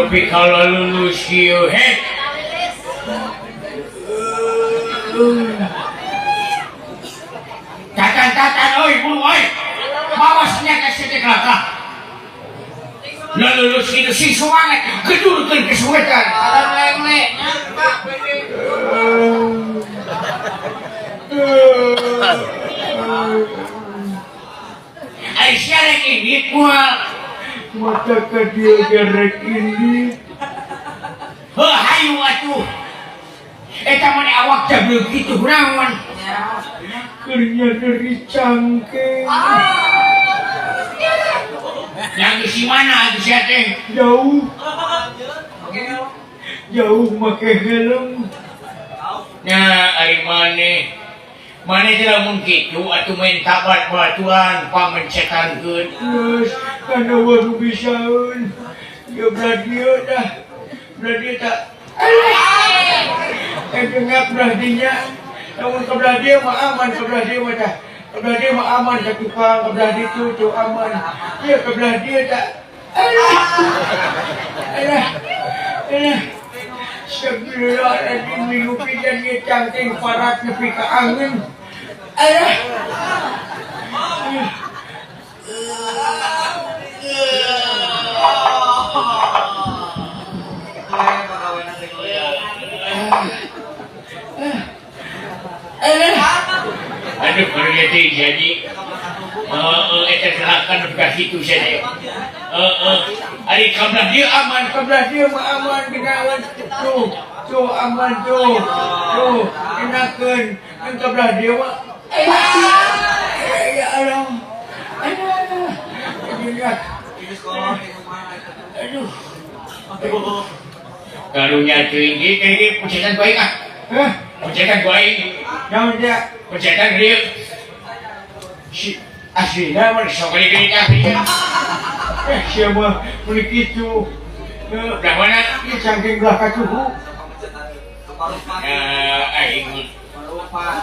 Tapi kalau lulus kieu tatan oi bulu oi mawasnya ke sedek laka na lulus kieu si sumangat kedurkeun ke suwetan leng-leng ai sia rek ini moal mata ka dia gerek ini hayu atuh eta mah awak jableu kitu naon kerja dari cangkeng yang di mana atuh sia teh jauh make helm nya ari maneh teh lamun kitu atuh main tabat batuan pamencetankeun geus kana waduh bisaeun ya bradio tak ngap bradinya namun kebradio mah aman kebradio mah aman ka tukang kebradio tu aman ya kebradio tak Astagfirullahaladzim minggu pijan dia cangking parat nepi ka angin aduh baru jadi eta silakan bekas itu saja ari kablah dia mah aman genawan tuh aman tuh enakeun kan kablah dia mah ya Allah aduh karunya teuing ieu pucetan baik pucetan baik naon dia pucetan dia aslinya mah sok gede ahlinya sia mah mun kitu da mana ieu cangking belah ka cuhu aing lupa